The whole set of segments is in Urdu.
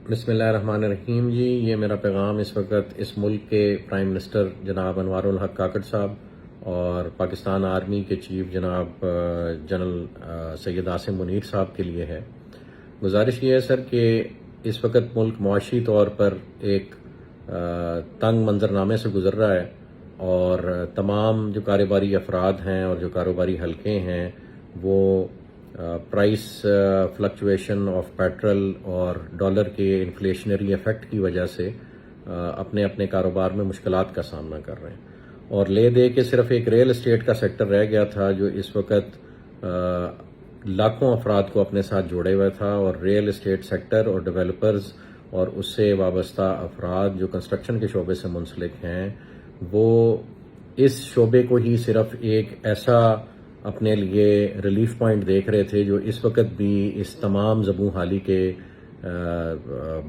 بسم اللہ الرحمن الرحیم جی، یہ میرا پیغام اس وقت اس ملک کے پرائم منسٹر جناب انوار الحق کاکڑ صاحب اور پاکستان آرمی کے چیف جناب جنرل سید عاصم منیر صاحب کے لیے ہے۔ گزارش یہ ہے سر کہ اس وقت ملک معاشی طور پر ایک تنگ منظرنامے سے گزر رہا ہے، اور تمام جو کاروباری افراد ہیں اور جو کاروباری حلقے ہیں وہ پرائس فلکچویشن آف پیٹرول اور ڈالر کے انفلیشنری ایفیکٹ کی وجہ سے اپنے اپنے کاروبار میں مشکلات کا سامنا کر رہے ہیں، اور لے دے کے صرف ایک ریل اسٹیٹ کا سیکٹر رہ گیا تھا جو اس وقت لاکھوں افراد کو اپنے ساتھ جوڑے ہوئے تھا، اور ریل اسٹیٹ سیکٹر اور ڈیولپرز اور اس سے وابستہ افراد جو کنسٹرکشن کے شعبے سے منسلک ہیں وہ اس شعبے کو ہی صرف ایک ایسا اپنے لیے ریلیف پوائنٹ دیکھ رہے تھے جو اس وقت بھی اس تمام زبوں حالی کے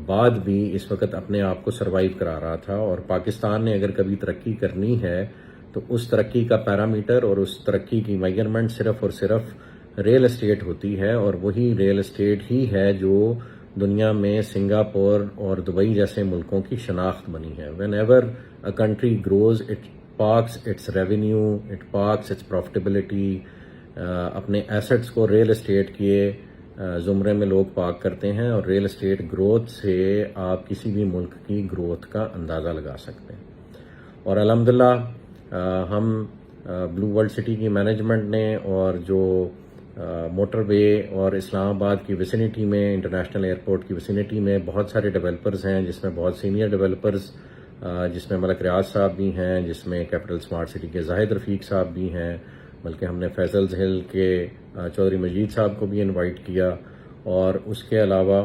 بعد بھی اس وقت اپنے آپ کو سروائیو کرا رہا تھا۔ اور پاکستان نے اگر کبھی ترقی کرنی ہے تو اس ترقی کا پیرامیٹر اور اس ترقی کی میجرمنٹ صرف اور صرف ریل اسٹیٹ ہوتی ہے، اور وہی ریل اسٹیٹ ہی ہے جو دنیا میں سنگاپور اور دبئی جیسے ملکوں کی شناخت بنی ہے۔ Whenever a country grows it parks its revenue, it parks its profitability, اپنے ایسٹس کو ریل اسٹیٹ کے زمرے میں لوگ پارک کرتے ہیں، اور ریل اسٹیٹ گروتھ سے آپ کسی بھی ملک کی گروتھ کا اندازہ لگا سکتے ہیں۔ اور الحمدللہ ہم بلو ورلڈ سٹی کی مینجمنٹ نے اور جو موٹر وے اور اسلام آباد کی ویسینٹی میں، انٹرنیشنل ایئرپورٹ کی ویسینٹی میں بہت سارے ڈیولپرز ہیں، جس میں بہت سینئر ڈیولپرز، جس میں ملک ریاض صاحب بھی ہیں، جس میں کیپٹل سمارٹ سٹی کے زاہد رفیق صاحب بھی ہیں، بلکہ ہم نے فیصل ہل کے چودھری مجید صاحب کو بھی انوائٹ کیا، اور اس کے علاوہ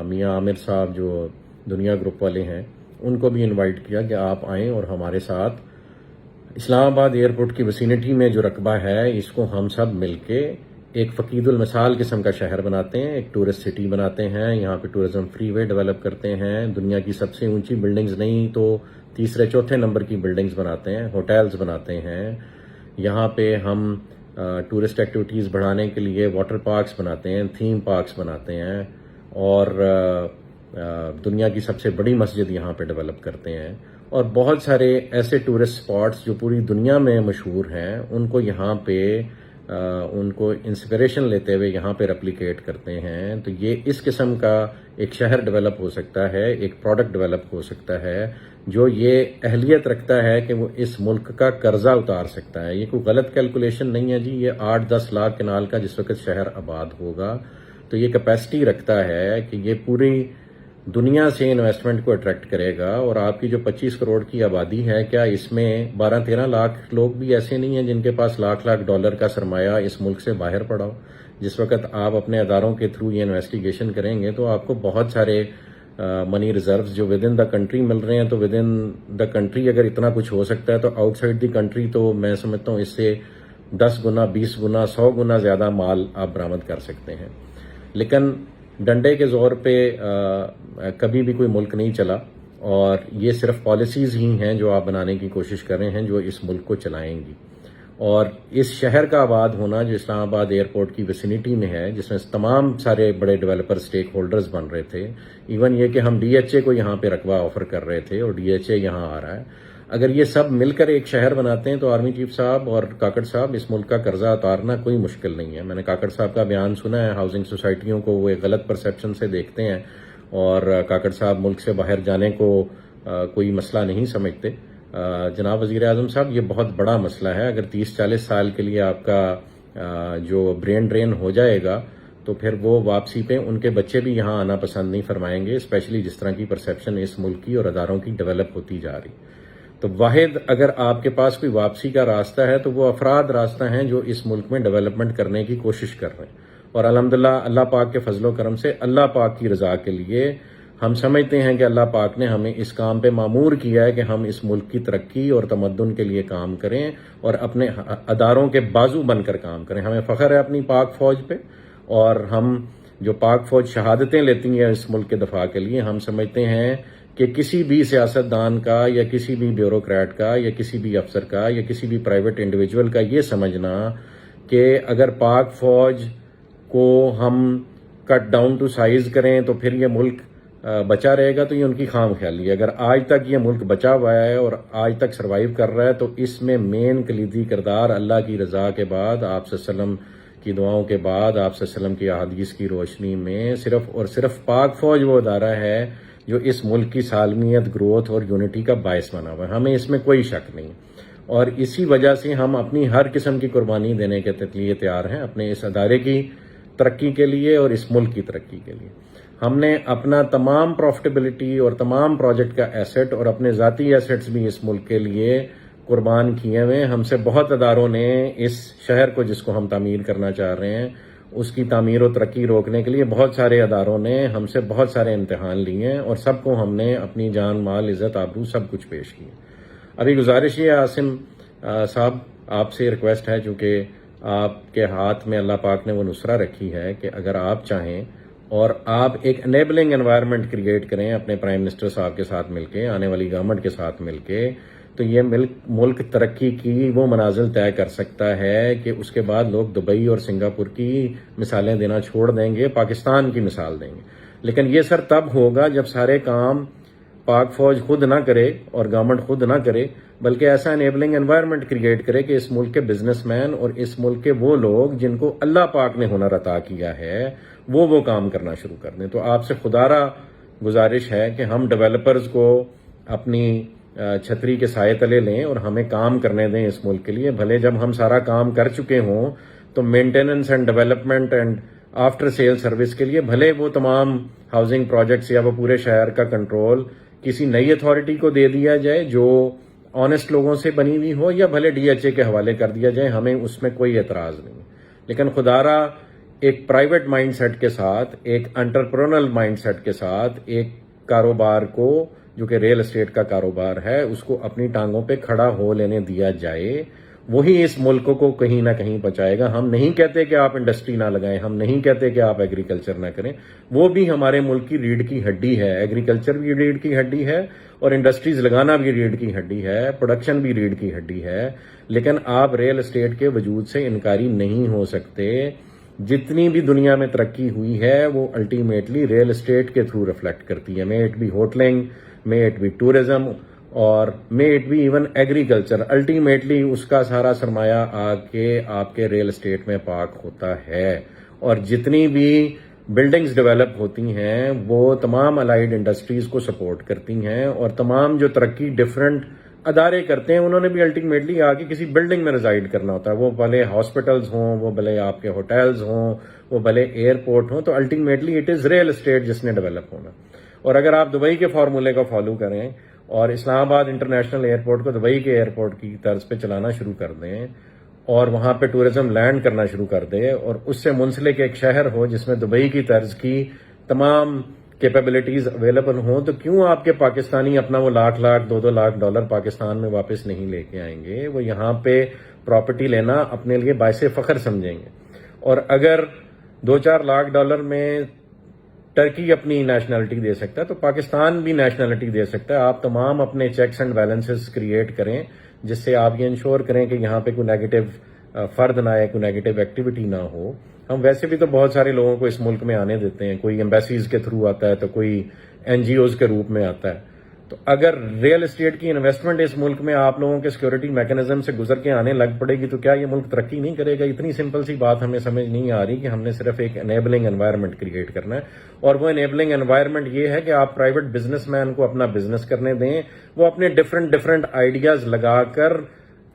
میاں عامر صاحب جو دنیا گروپ والے ہیں ان کو بھی انوائٹ کیا کہ آپ آئیں اور ہمارے ساتھ اسلام آباد ایئرپورٹ کی ویسینٹی میں جو رقبہ ہے اس کو ہم سب مل کے ایک فقید المثال قسم کا شہر بناتے ہیں، ایک ٹورسٹ سٹی بناتے ہیں، یہاں پہ ٹورزم فری وے ڈیولپ کرتے ہیں، دنیا کی سب سے اونچی بلڈنگز نہیں تو تیسرے چوتھے نمبر کی بلڈنگز بناتے ہیں، ہوٹلز بناتے ہیں، یہاں پہ ہم ٹورسٹ ایکٹیویٹیز بڑھانے کے لیے واٹر پارکس بناتے ہیں، تھیم پارکس بناتے ہیں، اور دنیا کی سب سے بڑی مسجد یہاں پہ ڈیولپ کرتے ہیں، اور بہت سارے ایسے ٹورسٹ اسپاٹس جو پوری دنیا میں مشہور ہیں ان کو یہاں پہ ان کو انسپریشن لیتے ہوئے یہاں پہ ریپلیکیٹ کرتے ہیں۔ تو یہ اس قسم کا ایک شہر ڈیولپ ہو سکتا ہے، ایک پروڈکٹ ڈیولپ ہو سکتا ہے جو یہ اہلیت رکھتا ہے کہ وہ اس ملک کا قرضہ اتار سکتا ہے۔ یہ کوئی غلط کیلکولیشن نہیں ہے جی، یہ 8-10 لاکھ کنال کا جس وقت شہر آباد ہوگا تو یہ کیپیسٹی رکھتا ہے کہ یہ پوری دنیا سے انویسٹمنٹ کو اٹریکٹ کرے گا۔ اور آپ کی جو 25 کروڑ کی آبادی ہے، کیا اس میں 12-13 لاکھ لوگ بھی ایسے نہیں ہیں جن کے پاس لاکھ ڈالر کا سرمایہ اس ملک سے باہر پڑا ہو؟ جس وقت آپ اپنے اداروں کے تھرو یہ انویسٹیگیشن کریں گے تو آپ کو بہت سارے منی ریزروز جو ود ان دا کنٹری مل رہے ہیں، تو ود ان دا کنٹری اگر اتنا کچھ ہو سکتا ہے تو آؤٹ سائڈ دی کنٹری تو میں سمجھتا ہوں اس سے 10 گنا، 20 گنا، 100 گنا زیادہ مال آپ برآمد کر سکتے ہیں۔ لیکن ڈنڈے کے زور پہ کبھی بھی کوئی ملک نہیں چلا، اور یہ صرف پالیسیز ہی ہیں جو آپ بنانے کی کوشش کر رہے ہیں جو اس ملک کو چلائیں گی۔ اور اس شہر کا آباد ہونا جو اسلام آباد ایئرپورٹ کی ویسینٹی میں ہے، جس میں تمام سارے بڑے ڈیولپر سٹیک ہولڈرز بن رہے تھے، ایون یہ کہ ہم ڈی ایچ اے کو یہاں پہ رقبہ آفر کر رہے تھے اور ڈی ایچ اے یہاں آ رہا ہے، اگر یہ سب مل کر ایک شہر بناتے ہیں تو آرمی چیف صاحب اور کاکڑ صاحب اس ملک کا قرضہ اتارنا کوئی مشکل نہیں ہے۔ میں نے کاکڑ صاحب کا بیان سنا ہے، ہاؤسنگ سوسائٹیوں کو وہ ایک غلط پرسیپشن سے دیکھتے ہیں، اور کاکڑ صاحب ملک سے باہر جانے کو کوئی مسئلہ نہیں سمجھتے۔ جناب وزیر اعظم صاحب، یہ بہت بڑا مسئلہ ہے۔ اگر 30-40 سال کے لیے آپ کا جو برین ڈرین ہو جائے گا تو پھر وہ واپسی پہ ان کے بچے بھی یہاں آنا پسند نہیں فرمائیں گے، اسپیشلی جس طرح کی پرسیپشن اس ملک کی اور اداروں کی ڈیولپ ہوتی جا رہی۔ تو واحد اگر آپ کے پاس کوئی واپسی کا راستہ ہے تو وہ افراد راستہ ہیں جو اس ملک میں ڈیولپمنٹ کرنے کی کوشش کر رہے ہیں، اور الحمدللہ اللہ پاک کے فضل و کرم سے اللہ پاک کی رضا کے لیے ہم سمجھتے ہیں کہ اللہ پاک نے ہمیں اس کام پہ مامور کیا ہے کہ ہم اس ملک کی ترقی اور تمدن کے لیے کام کریں اور اپنے اداروں کے بازو بن کر کام کریں۔ ہمیں فخر ہے اپنی پاک فوج پہ، اور ہم جو پاک فوج شہادتیں لیتی ہیں اس ملک کے دفاع کے لیے، ہم سمجھتے ہیں کہ کسی بھی سیاستدان کا یا کسی بھی بیوروکریٹ کا یا کسی بھی افسر کا یا کسی بھی پرائیویٹ انڈیویجول کا یہ سمجھنا کہ اگر پاک فوج کو ہم کٹ ڈاؤن ٹو سائز کریں تو پھر یہ ملک بچا رہے گا تو یہ ان کی خام خیالی ہے. اگر آج تک یہ ملک بچا ہوا ہے اور آج تک سروائیو کر رہا ہے تو اس میں مین کلیدی کردار اللہ کی رضا کے بعد، آپ صلی اللہ علیہ وسلم کی دعاؤں کے بعد، آپ صلی اللہ علیہ وسلم کی احادیث کی روشنی میں صرف اور صرف پاک فوج وہ ادارہ ہے جو اس ملک کی سالمیت، گروتھ اور یونٹی کا باعث بنا ہوا ہے. ہمیں اس میں کوئی شک نہیں، اور اسی وجہ سے ہم اپنی ہر قسم کی قربانی دینے کے لیے تیار ہیں اپنے اس ادارے کی ترقی کے لیے اور اس ملک کی ترقی کے لیے. ہم نے اپنا تمام پروفٹیبلٹی اور تمام پروجیکٹ کا ایسٹ اور اپنے ذاتی ایسٹس بھی اس ملک کے لیے قربان کیے ہوئے. ہم سے بہت اداروں نے اس شہر کو، جس کو ہم تعمیر کرنا چاہ رہے ہیں، اس کی تعمیر و ترقی روکنے کے لیے بہت سارے اداروں نے ہم سے بہت سارے امتحان لیے ہیں، اور سب کو ہم نے اپنی جان، مال، عزت، آبرو سب کچھ پیش کیے. ابھی گزارش یہ عاصم صاحب، آپ سے ریکویسٹ ہے، چونکہ آپ کے ہاتھ میں اللہ پاک نے وہ نصرہ رکھی ہے کہ اگر آپ چاہیں اور آپ ایک انیبلنگ انوائرمنٹ کریٹ کریں اپنے پرائم منسٹر صاحب کے ساتھ مل کے، آنے والی گورنمنٹ کے ساتھ مل کے، تو یہ ملک ترقی کی وہ منازل طے کر سکتا ہے کہ اس کے بعد لوگ دبئی اور سنگاپور کی مثالیں دینا چھوڑ دیں گے، پاکستان کی مثال دیں گے. لیکن یہ سر تب ہوگا جب سارے کام پاک فوج خود نہ کرے اور گورنمنٹ خود نہ کرے، بلکہ ایسا انیبلنگ انوائرمنٹ کریٹ کرے کہ اس ملک کے بزنس مین اور اس ملک کے وہ لوگ جن کو اللہ پاک نے ہنر عطا کیا ہے وہ کام کرنا شروع کر دیں. تو آپ سے خدارہ گزارش ہے کہ ہم ڈیولپرز کو اپنی چھتری کے سائے تلے لیں اور ہمیں کام کرنے دیں اس ملک کے لیے. بھلے جب ہم سارا کام کر چکے ہوں تو maintenance and development and after sale service کے لیے بھلے وہ تمام ہاؤسنگ پروجیکٹس یا وہ پورے شہر کا کنٹرول کسی نئی اتھارٹی کو دے دیا جائے جو آنےسٹ لوگوں سے بنی ہوئی ہو، یا بھلے ڈی ایچ اے کے حوالے کر دیا جائے، ہمیں اس میں کوئی اعتراض نہیں. لیکن خدارہ ایک پرائیویٹ مائنڈ سیٹ کے ساتھ، ایک انٹرپرونل مائنڈ سیٹ کے ساتھ، ایک کاروبار کو جو کہ ریل اسٹیٹ کا کاروبار ہے اس کو اپنی ٹانگوں پہ کھڑا ہو لینے دیا جائے. وہی اس ملک کو کہیں نہ کہیں پہنچائے گا. ہم نہیں کہتے کہ آپ انڈسٹری نہ لگائیں، ہم نہیں کہتے کہ آپ ایگریکلچر نہ کریں، وہ بھی ہمارے ملک کی ریڑھ کی ہڈی ہے. ایگریکلچر بھی ریڑھ کی ہڈی ہے اور انڈسٹریز لگانا بھی ریڑھ کی ہڈی ہے، پروڈکشن بھی ریڑھ کی ہڈی ہے. لیکن آپ ریل اسٹیٹ کے وجود سے انکاری نہیں ہو سکتے. جتنی بھی دنیا میں ترقی ہوئی ہے وہ الٹیمیٹلی ریل اسٹیٹ کے تھرو ریفلیکٹ کرتی ہے. May it be hotelling, may it be tourism, اور may it be even agriculture. Ultimately اس کا سارا سرمایہ آ کے آپ کے ریل اسٹیٹ میں پارک ہوتا ہے. اور جتنی بھی بلڈنگز ڈیولپ ہوتی ہیں وہ تمام الائیڈ انڈسٹریز کو سپورٹ کرتی ہیں، اور تمام جو ترقی ڈفرینٹ ادارے کرتے ہیں انہوں نے بھی الٹیمیٹلی آ کے کسی بلڈنگ میں ریزائڈ کرنا ہوتا ہے. وہ بھلے ہاسپٹلز ہوں، وہ بھلے آپ کے ہوٹلز ہوں، وہ بھلے ایئرپورٹ ہوں، تو ultimately it is real estate جس نے ڈیولپ ہونا. اور اگر آپ دبئی کے فارمولے کو فالو کریں اور اسلام آباد انٹرنیشنل ایئرپورٹ کو دبئی کے ایئرپورٹ کی طرز پہ چلانا شروع کر دیں اور وہاں پہ ٹورزم لینڈ کرنا شروع کر دیں، اور اس سے منسلک ایک شہر ہو جس میں دبئی کی طرز کی تمام کیپیبلٹیز اویلیبل ہوں، تو کیوں آپ کے پاکستانی اپنا وہ لاکھ $2 لاکھ پاکستان میں واپس نہیں لے کے آئیں گے؟ وہ یہاں پہ پراپرٹی لینا اپنے لیے باعث فخر سمجھیں گے. اور اگر $2-4 لاکھ میں ٹرکی اپنی نیشنلٹی دے سکتا ہے تو پاکستان بھی نیشنلٹی دے سکتا ہے. آپ تمام اپنے چیکس اینڈ بیلنسز کریٹ کریں جس سے آپ یہ انشور کریں کہ یہاں پہ کوئی نیگیٹو فرد نہ آئے، کوئی نیگیٹو ایکٹیویٹی نہ ہو. ہم ویسے بھی تو بہت سارے لوگوں کو اس ملک میں آنے دیتے ہیں، کوئی ایمبیسیز کے تھرو آتا ہے تو کوئی این جی اوز کے روپ میں آتا ہے. تو اگر ریل اسٹیٹ کی انویسٹمنٹ اس ملک میں آپ لوگوں کے سیکورٹی میکنزم سے گزر کے آنے لگ پڑے گی تو کیا یہ ملک ترقی نہیں کرے گا؟ اتنی سمپل سی بات ہمیں سمجھ نہیں آ رہی کہ ہم نے صرف ایک انیبلنگ انوائرمنٹ کریٹ کرنا ہے. اور وہ انیبلنگ انوائرمنٹ یہ ہے کہ آپ پرائیویٹ بزنس مین کو اپنا بزنس کرنے دیں، وہ اپنے ڈفرنٹ آئیڈیاز لگا کر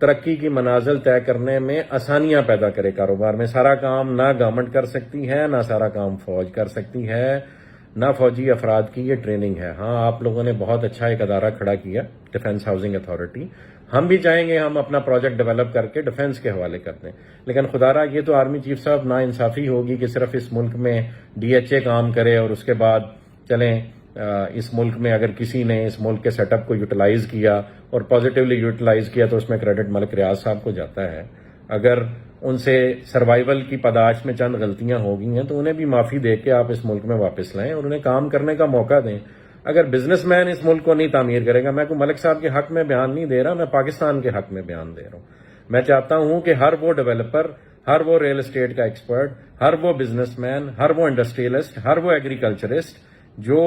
ترقی کی منازل طے کرنے میں آسانیاں پیدا کرے کاروبار میں. سارا کام نہ گورنمنٹ کر سکتی ہے، نہ سارا کام فوج کر سکتی ہے، نہ فوجی افراد کی یہ ٹریننگ ہے. ہاں، آپ لوگوں نے بہت اچھا ایک ادارہ کھڑا کیا، ڈیفنس ہاؤسنگ اتھارٹی. ہم بھی چاہیں گے ہم اپنا پروجیکٹ ڈیولپ کر کے ڈیفنس کے حوالے کر دیں، لیکن خدارہ یہ تو آرمی چیف صاحب نا انصافی ہوگی کہ صرف اس ملک میں ڈی ایچ اے کام کرے اور اس کے بعد چلیں اس ملک میں اگر کسی نے اس ملک کے سیٹ اپ کو یوٹیلائز کیا اور پازیٹیولی یوٹیلائز کیا تو اس میں کریڈٹ ملک ریاض صاحب کو جاتا ہے. اگر ان سے سروائیول کی پاداش میں چند غلطیاں ہو گئی ہیں تو انہیں بھی معافی دے کے آپ اس ملک میں واپس لائیں اور انہیں کام کرنے کا موقع دیں. اگر بزنس مین اس ملک کو نہیں تعمیر کرے گا، میں کوئی ملک صاحب کے حق میں بیان نہیں دے رہا، میں پاکستان کے حق میں بیان دے رہا ہوں. میں چاہتا ہوں کہ ہر وہ ڈیولپر، ہر وہ ریل اسٹیٹ کا ایکسپرٹ، ہر وہ بزنس مین، ہر وہ انڈسٹریلسٹ، ہر وہ ایگریکلچرسٹ جو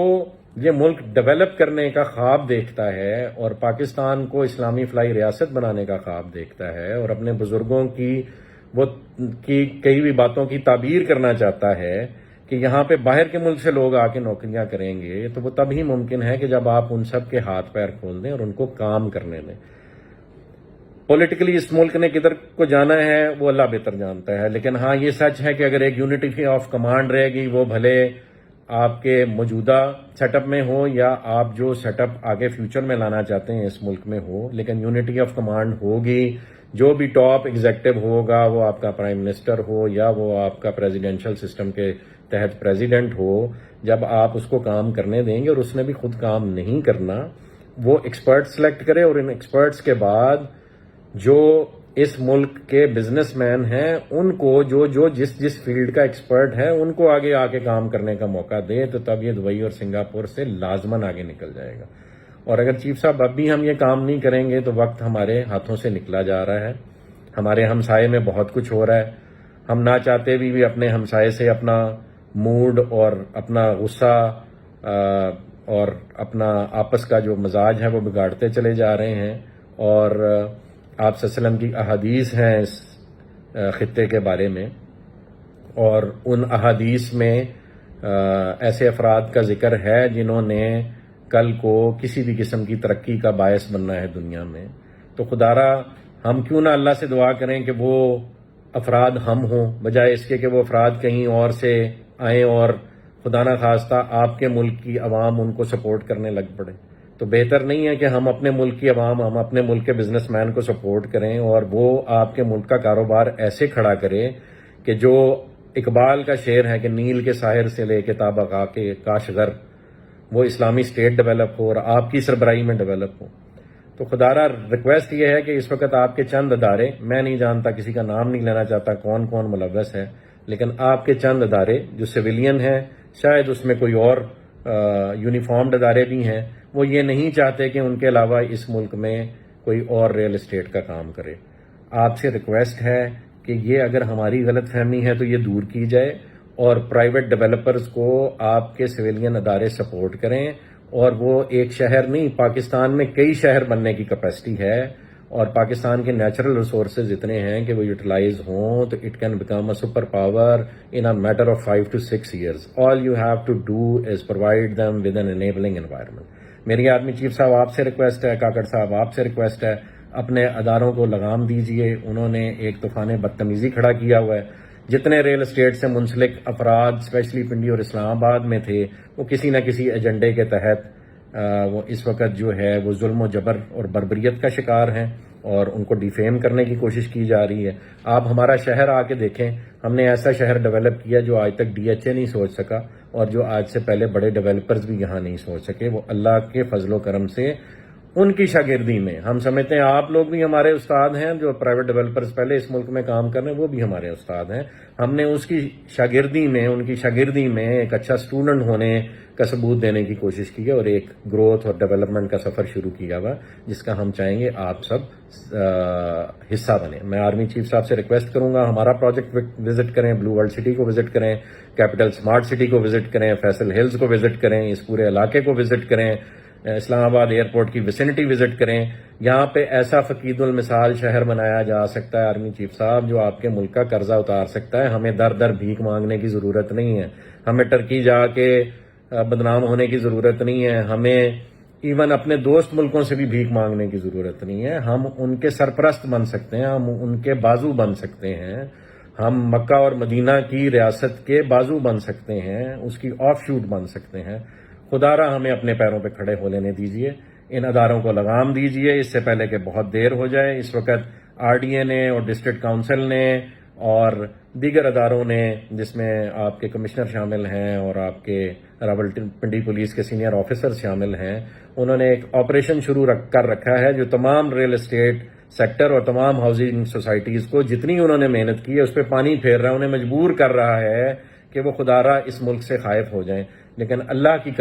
یہ ملک ڈیولپ کرنے کا خواب دیکھتا ہے اور پاکستان کو اسلامی فلاحی ریاست بنانے کا خواب دیکھتا ہے اور اپنے بزرگوں کی کئی بھی باتوں کی تعبیر کرنا چاہتا ہے کہ یہاں پہ باہر کے ملک سے لوگ آ کے نوکریاں کریں گے، تو وہ تب ہی ممکن ہے کہ جب آپ ان سب کے ہاتھ پیر کھول دیں اور ان کو کام کرنے دیں۔ پولیٹیکلی اس ملک نے کدھر کو جانا ہے وہ اللہ بہتر جانتا ہے، لیکن ہاں یہ سچ ہے کہ اگر ایک یونٹی آف کمانڈ رہے گی، وہ بھلے آپ کے موجودہ سیٹ اپ میں ہو یا آپ جو سیٹ اپ آگے فیوچر میں لانا چاہتے ہیں اس ملک میں ہو، لیکن یونٹی آف کمانڈ ہوگی۔ جو بھی ٹاپ ایگزیکٹو ہوگا، وہ آپ کا پرائم منسٹر ہو یا وہ آپ کا پریزیڈینشل سسٹم کے تحت پریزیڈنٹ ہو، جب آپ اس کو کام کرنے دیں گے اور اس نے بھی خود کام نہیں کرنا، وہ ایکسپرٹ سلیکٹ کرے اور ان ایکسپرٹس کے بعد جو اس ملک کے بزنس مین ہیں ان کو جس فیلڈ کا ایکسپرٹ ہے ان کو آگے آ کے کام کرنے کا موقع دے، تو تب یہ دبئی اور سنگاپور سے لازماً آگے نکل جائے گا۔ اور اگر چیف صاحب اب بھی ہم یہ کام نہیں کریں گے تو وقت ہمارے ہاتھوں سے نکلا جا رہا ہے۔ ہمارے ہمسائے میں بہت کچھ ہو رہا ہے، ہم نہ چاہتے بھی اپنے ہمسائے سے اپنا موڈ اور اپنا غصہ اور اپنا آپس کا جو مزاج ہے وہ بگاڑتے چلے جا رہے ہیں، اور آپ صلی اللہ علیہ وسلم کی احادیث ہیں اس خطے کے بارے میں، اور ان احادیث میں ایسے افراد کا ذکر ہے جنہوں نے کل کو کسی بھی قسم کی ترقی کا باعث بننا ہے دنیا میں۔ تو خدارا ہم کیوں نہ اللہ سے دعا کریں کہ وہ افراد ہم ہوں، بجائے اس کے کہ وہ افراد کہیں اور سے آئیں اور خدا نہ خواستہ آپ کے ملک کی عوام ان کو سپورٹ کرنے لگ پڑے۔ تو بہتر نہیں ہے کہ ہم اپنے ملک کی عوام، ہم اپنے ملک کے بزنس مین کو سپورٹ کریں اور وہ آپ کے ملک کا کاروبار ایسے کھڑا کرے کہ جو اقبال کا شعر ہے کہ نیل کے ساحر سے لے کے تابقا کے کاشغر، وہ اسلامی اسٹیٹ ڈیولپ ہو اور آپ کی سربراہی میں ڈیولپ ہو۔ تو خدارا ریکویسٹ یہ ہے کہ اس وقت آپ کے چند ادارے، میں نہیں جانتا، کسی کا نام نہیں لینا چاہتا کون کون ملوث ہے، لیکن آپ کے چند ادارے جو سویلین ہیں، شاید اس میں کوئی اور یونیفارمڈ ادارے بھی ہیں، وہ یہ نہیں چاہتے کہ ان کے علاوہ اس ملک میں کوئی اور ریل اسٹیٹ کا کام کرے۔ آپ سے ریکویسٹ ہے کہ یہ اگر ہماری غلط فہمی ہے تو یہ دور کی جائے، اور پرائیویٹ ڈیولپرز کو آپ کے سویلین ادارے سپورٹ کریں، اور وہ ایک شہر نہیں، پاکستان میں کئی شہر بننے کی کیپیسٹی ہے، اور پاکستان کے نیچرل ریسورسز اتنے ہیں کہ وہ یوٹیلائز ہوں تو it can become a super power in a matter of 5 to 6 years. All you have to do is provide them with an enabling environment. میری آرمی چیف صاحب آپ سے ریکویسٹ ہے، کاکڑ صاحب آپ سے ریکویسٹ ہے، اپنے اداروں کو لگام دیجئے۔ انہوں نے ایک طوفان بدتمیزی کھڑا کیا ہوا ہے۔ جتنے ریل اسٹیٹ سے منسلک افراد اسپیشلی پنڈی اور اسلام آباد میں تھے، وہ کسی نہ کسی ایجنڈے کے تحت وہ اس وقت جو ہے وہ ظلم و جبر اور بربریت کا شکار ہیں، اور ان کو ڈیفیم کرنے کی کوشش کی جا رہی ہے۔ آپ ہمارا شہر آ کے دیکھیں، ہم نے ایسا شہر ڈیولپ کیا جو آج تک DHA نہیں سوچ سکا، اور جو آج سے پہلے بڑے ڈیولپرز بھی یہاں نہیں سوچ سکے۔ وہ اللہ کے فضل و کرم سے ان کی شاگردی میں، ہم سمجھتے ہیں آپ لوگ بھی ہمارے استاد ہیں، جو پرائیویٹ ڈیولپرز پہلے اس ملک میں کام کر رہے ہیں وہ بھی ہمارے استاد ہیں۔ ہم نے اس کی شاگردی میں، ان کی شاگردی میں ایک اچھا اسٹوڈنٹ ہونے کا ثبوت دینے کی کوشش کی ہے، اور ایک گروتھ اور ڈیولپمنٹ کا سفر شروع کیا ہوا جس کا ہم چاہیں گے آپ سب حصہ بنیں۔ میں آرمی چیف صاحب سے ریکویسٹ کروں گا ہمارا پروجیکٹ وزٹ کریں، بلو ورلڈ سٹی کو وزٹ کریں، کیپٹل اسمارٹ سٹی کو وزٹ کریں، فیصل ہلز کو وزٹ کریں، اس پورے علاقے کو وزٹ کریں، اسلام آباد ایئرپورٹ کی ویسینٹی وزٹ کریں۔ یہاں پہ ایسا فقید المثال شہر بنایا جا سکتا ہے آرمی چیف صاحب جو آپ کے ملک کا قرضہ اتار سکتا ہے۔ ہمیں در در بھیک مانگنے کی ضرورت نہیں ہے، ہمیں ٹرکی جا کے بدنام ہونے کی ضرورت نہیں ہے، ہمیں ایون اپنے دوست ملکوں سے بھی بھیک مانگنے کی ضرورت نہیں ہے۔ ہم ان کے سرپرست بن سکتے ہیں، ہم ان کے بازو بن سکتے ہیں، ہم مکہ اور مدینہ کی ریاست کے بازو بن سکتے ہیں، اس کی آف شوٹ بن سکتے ہیں۔ خدارا ہمیں اپنے پیروں پہ کھڑے ہو لینے دیجئے، ان اداروں کو لگام دیجئے اس سے پہلے کہ بہت دیر ہو جائے۔ اس وقت RDA نے اور ڈسٹرکٹ کاؤنسل نے اور دیگر اداروں نے، جس میں آپ کے کمشنر شامل ہیں اور آپ کے راولپنڈی پولیس کے سینئر آفیسر شامل ہیں، انہوں نے ایک آپریشن شروع کر رکھا ہے جو تمام ریل اسٹیٹ سیکٹر اور تمام ہاؤسنگ سوسائٹیز کو جتنی انہوں نے محنت کی ہے اس پہ پانی پھیر رہا ہے، انہیں مجبور کر رہا ہے کہ وہ خدارا اس ملک سے خائف ہو جائیں۔ لیکن اللہ کی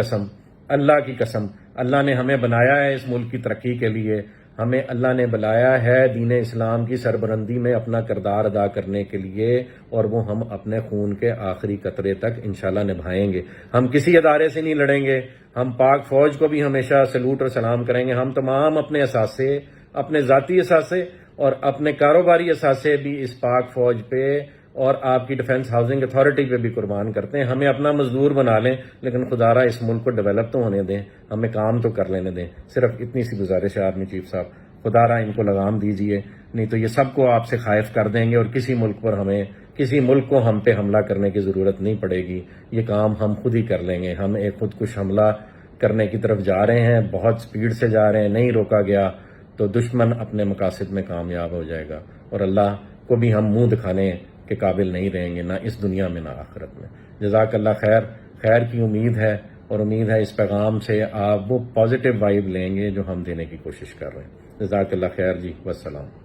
قسم، اللہ نے ہمیں بنایا ہے اس ملک کی ترقی کے لیے، ہمیں اللہ نے بلایا ہے دین اسلام کی سربلندی میں اپنا کردار ادا کرنے کے لیے، اور وہ ہم اپنے خون کے آخری قطرے تک انشاءاللہ نبھائیں گے۔ ہم کسی ادارے سے نہیں لڑیں گے، ہم پاک فوج کو بھی ہمیشہ سلوٹ اور سلام کریں گے۔ ہم تمام اپنے اثاثے، اپنے ذاتی اثاثے اور اپنے کاروباری اثاثے بھی اس پاک فوج پہ اور آپ کی ڈیفنس ہاؤسنگ اتھارٹی پہ بھی قربان کرتے ہیں۔ ہمیں اپنا مزدور بنا لیں، لیکن خدا را اس ملک کو ڈیولپ تو ہونے دیں، ہمیں کام تو کر لینے دیں۔ صرف اتنی سی گزارش ہے آرمی چیف صاحب، خدا را ان کو لگام دیجئے، نہیں تو یہ سب کو آپ سے خائف کر دیں گے اور کسی ملک کو ہم پہ حملہ کرنے کی ضرورت نہیں پڑے گی۔ یہ کام ہم خود ہی کر لیں گے۔ ہم ایک خودکش حملہ کرنے کی طرف جا رہے ہیں، بہت سپیڈ سے جا رہے ہیں، نہیں روکا گیا تو دشمن اپنے مقاصد میں کامیاب ہو جائے گا، اور اللہ کو بھی ہم منہ دکھانے کے قابل نہیں رہیں گے، نہ اس دنیا میں نہ آخرت میں۔ جزاک اللہ خیر۔ خیر کی امید ہے، اور امید ہے اس پیغام سے آپ وہ پازیٹیو وائب لیں گے جو ہم دینے کی کوشش کر رہے ہیں۔ جزاک اللہ خیر جی، والسلام۔